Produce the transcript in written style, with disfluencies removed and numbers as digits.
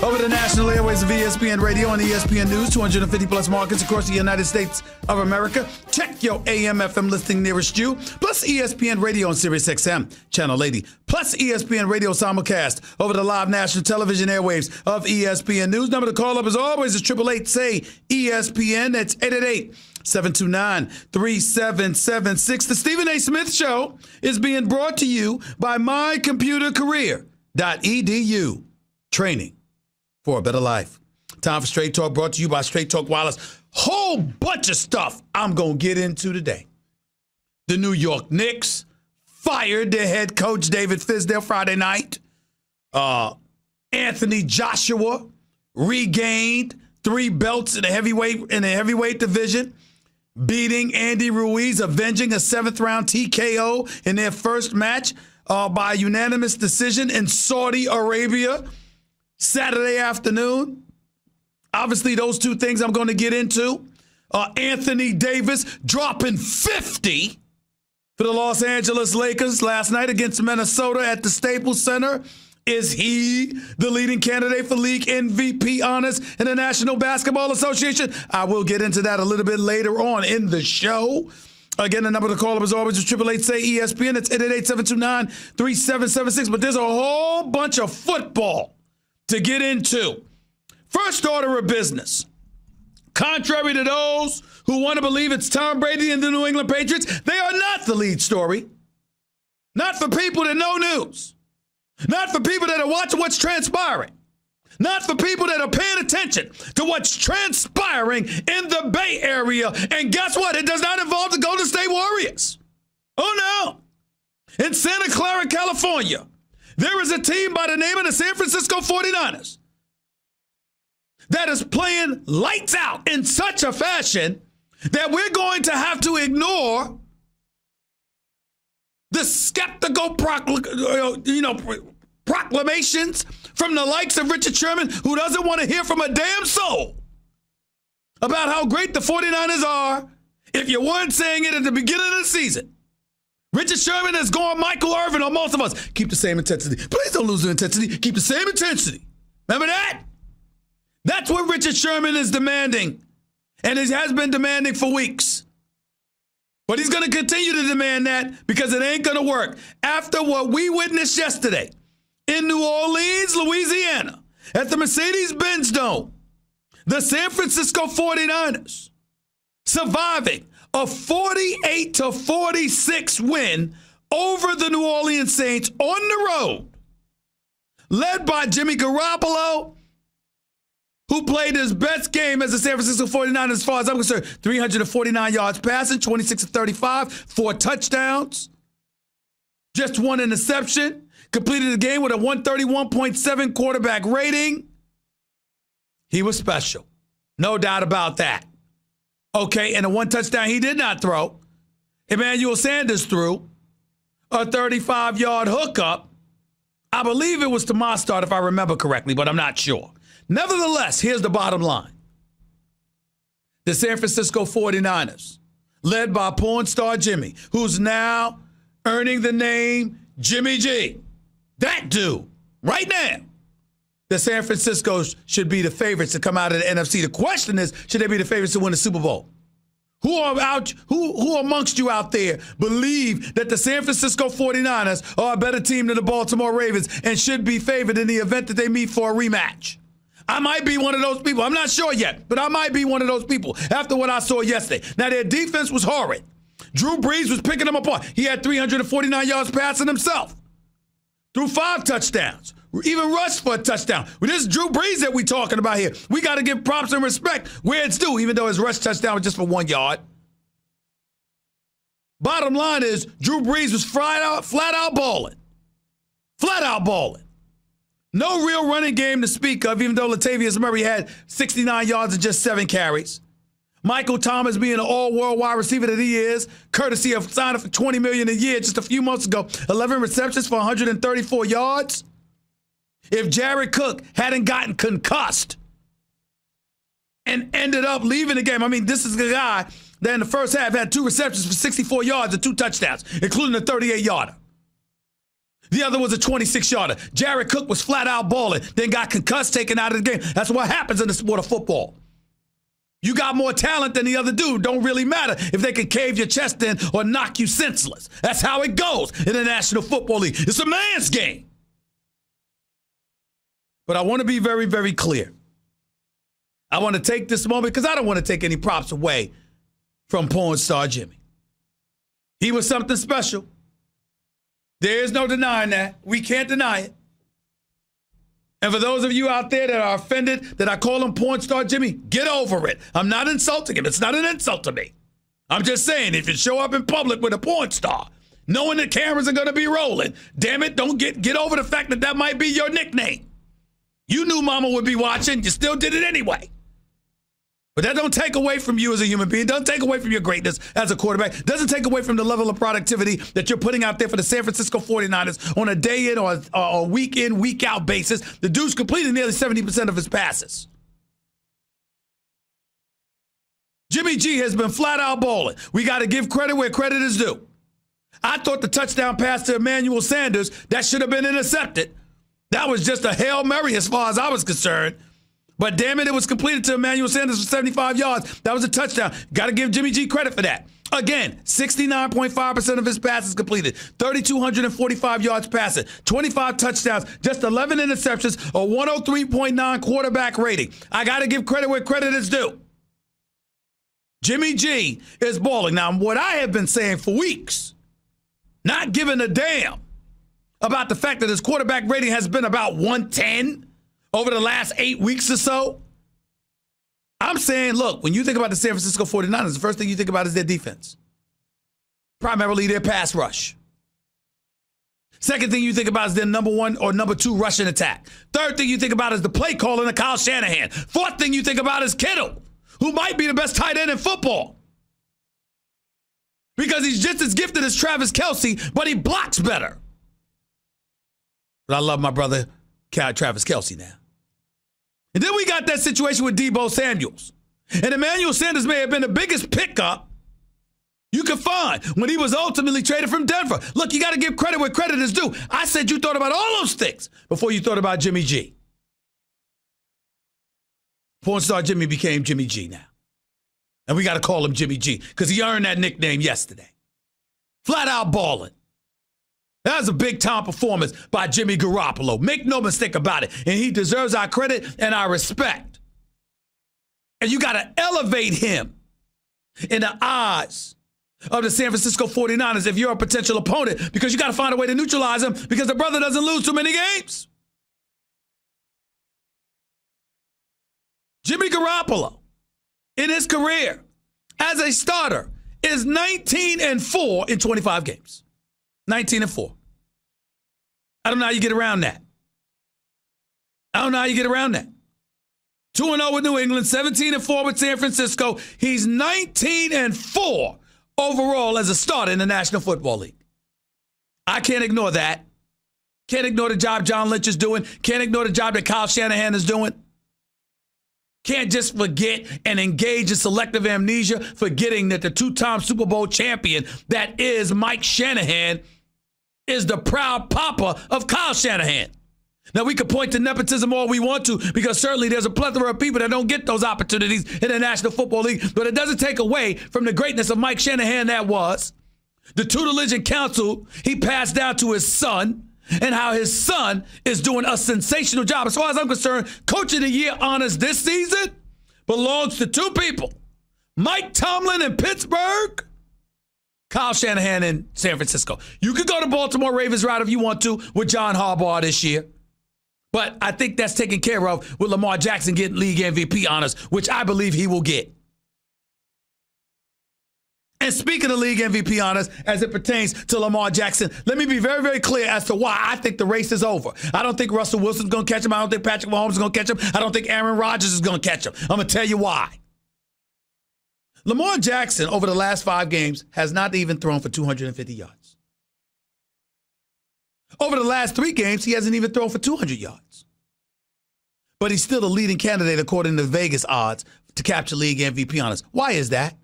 Over the national airways of ESPN Radio and ESPN News, 250-plus markets across the United States of America. Check your AM/FM listing nearest you. Plus ESPN Radio on Sirius XM, Channel 80. Plus ESPN Radio simulcast over the live national television airwaves of ESPN News. Number to call up, as always, is 888-SAY-ESPN. That's 888-729-3776. The Stephen A. Smith Show is being brought to you by mycomputercareer.edu. Training for a better life. Time for Straight Talk, brought to you by Straight Talk Wireless. Whole bunch of stuff I'm going to get into today. The New York Knicks fired their head coach, David Fizdale, Friday night. Anthony Joshua regained 3 belts in the heavyweight division, beating Andy Ruiz, avenging a 7th-round TKO in their first match by unanimous decision in Saudi Arabia Saturday afternoon. Obviously, those 2 things I'm going to get into. Anthony Davis dropping 50 for the Los Angeles Lakers last night against Minnesota at the Staples Center. Is he the leading candidate for league MVP honors in the National Basketball Association? I will get into that a little bit later on in the show. Again, the number to call up is always 888-SAY-ESPN. It's 888-729-3776. But there's a whole bunch of football to get into. First order of business. Contrary to those who want to believe it's Tom Brady and the New England Patriots, they are not the lead story. Not for people that know news. Not for people that are watching what's transpiring. Not for people that are paying attention to what's transpiring in the Bay Area. And guess what? It does not involve the Golden State Warriors. Oh, no. In Santa Clara, California, there is a team by the name of the San Francisco 49ers that is playing lights out in such a fashion that we're going to have to ignore the skeptical proclamations from the likes of Richard Sherman, who doesn't want to hear from a damn soul about how great the 49ers are if you weren't saying it at the beginning of the season. Richard Sherman has gone Michael Irvin on most of us. Keep the same intensity. Please don't lose the intensity. Keep the same intensity. Remember that? That's what Richard Sherman is demanding, and he has been demanding for weeks. But he's going to continue to demand that because it ain't going to work. After what we witnessed yesterday in New Orleans, Louisiana, at the Mercedes-Benz Dome, the San Francisco 49ers surviving a 48-46 win over the New Orleans Saints on the road, led by Jimmy Garoppolo, who played his best game as a San Francisco 49ers as far as I'm concerned. 349 yards passing, 26 of 35, 4 touchdowns, just 1 interception, completed the game with a 131.7 quarterback rating. He was special. No doubt about that. Okay, and the 1 touchdown he did not throw, Emmanuel Sanders threw a 35-yard hookup. I believe it was to Mostert, if I remember correctly, but I'm not sure. Nevertheless, here's the bottom line. The San Francisco 49ers, led by porn star Jimmy, who's now earning the name Jimmy G. That dude, right now, the San Francisco should be the favorites to come out of the NFC. The question is, should they be the favorites to win the Super Bowl? Who amongst you out there believe that the San Francisco 49ers are a better team than the Baltimore Ravens and should be favored in the event that they meet for a rematch? I might be one of those people. I'm not sure yet, but I might be one of those people after what I saw yesterday. Now, their defense was horrid. Drew Brees was picking them apart. He had 349 yards passing himself. Threw 5 touchdowns. Even rushed for a touchdown. Well, this is Drew Brees that we're talking about here. We got to give props and respect where it's due, even though his rush touchdown was just for 1 yard. Bottom line is, Drew Brees was flat out balling. Flat out balling. No real running game to speak of, even though Latavius Murray had 69 yards and just 7 carries. Michael Thomas being an all-world wide receiver that he is, courtesy of signing for $20 million a year just a few months ago, 11 receptions for 134 yards. If Jared Cook hadn't gotten concussed and ended up leaving the game, I mean, this is the guy that in the first half had 2 receptions for 64 yards and 2 touchdowns, including a 38-yarder. The other was a 26-yarder. Jared Cook was flat out balling, then got concussed, taken out of the game. That's what happens in the sport of football. You got more talent than the other dude. Don't really matter if they can cave your chest in or knock you senseless. That's how it goes in the National Football League. It's a man's game. But I want to be very, very clear. I want to take this moment because I don't want to take any props away from porn star Jimmy. He was something special. There is no denying that. We can't deny it. And for those of you out there that are offended that I call him porn star Jimmy, get over it. I'm not insulting him. It's not an insult to me. I'm just saying, if you show up in public with a porn star, knowing the cameras are going to be rolling, damn it, don't get over the fact that that might be your nickname. You knew mama would be watching. You still did it anyway. But that don't take away from you as a human being. Doesn't take away from your greatness as a quarterback. Doesn't take away from the level of productivity that you're putting out there for the San Francisco 49ers on a day in or a week in, week out basis. The dude's completing nearly 70% of his passes. Jimmy G has been flat out balling. We got to give credit where credit is due. I thought the touchdown pass to Emmanuel Sanders, that should have been intercepted. That was just a Hail Mary as far as I was concerned. But damn it was completed to Emmanuel Sanders for 75 yards. That was a touchdown. Got to give Jimmy G credit for that. Again, 69.5% of his passes completed, 3,245 yards passing, 25 touchdowns, just 11 interceptions, a 103.9 quarterback rating. I got to give credit where credit is due. Jimmy G is balling. Now, what I have been saying for weeks, not giving a damn about the fact that his quarterback rating has been about 110 over the last 8 weeks or so. I'm saying, look, when you think about the San Francisco 49ers, the first thing you think about is their defense. Primarily their pass rush. Second thing you think about is their number one or number two rushing attack. Third thing you think about is the play calling of Kyle Shanahan. Fourth thing you think about is Kittle, who might be the best tight end in football. Because he's just as gifted as Travis Kelce, but he blocks better. But I love my brother, Travis Kelce, now. And then we got that situation with Deebo Samuels. And Emmanuel Sanders may have been the biggest pickup you could find when he was ultimately traded from Denver. Look, you got to give credit where credit is due. I said you thought about all those things before you thought about Jimmy G. Porn star Jimmy became Jimmy G now. And we got to call him Jimmy G because he earned that nickname yesterday. Flat out balling. That was a big-time performance by Jimmy Garoppolo. Make no mistake about it. And he deserves our credit and our respect. And you got to elevate him in the eyes of the San Francisco 49ers if you're a potential opponent, because you got to find a way to neutralize him because the brother doesn't lose too many games. Jimmy Garoppolo, in his career as a starter, is 19-4 in 25 games. 19-4. I don't know how you get around that. 2-0 with New England, 17-4 with San Francisco. He's 19-4 overall as a starter in the National Football League. I can't ignore that. Can't ignore the job John Lynch is doing. Can't ignore the job that Kyle Shanahan is doing. Can't just forget and engage in selective amnesia, forgetting that the two-time Super Bowl champion that is Mike Shanahan is the proud papa of Kyle Shanahan. Now, we could point to nepotism all we want to, because certainly there's a plethora of people that don't get those opportunities in the National Football League, but it doesn't take away from the greatness of Mike Shanahan that was. The tutelage and counsel he passed down to his son, and how his son is doing a sensational job. As far as I'm concerned, Coach of the Year honors this season belongs to two people. Mike Tomlin in Pittsburgh, Kyle Shanahan in San Francisco. You could go to Baltimore Ravens route if you want to with John Harbaugh this year. But I think that's taken care of with Lamar Jackson getting league MVP honors, which I believe he will get. And speaking of league MVP honors, as it pertains to Lamar Jackson, let me be very, very clear as to why I think the race is over. I don't think Russell Wilson's going to catch him. I don't think Patrick Mahomes is going to catch him. I don't think Aaron Rodgers is going to catch him. I'm going to tell you why. Lamar Jackson, over the last 5 games, has not even thrown for 250 yards. Over the last 3 games, he hasn't even thrown for 200 yards. But he's still the leading candidate, according to Vegas odds, to capture league MVP honors. Why is that?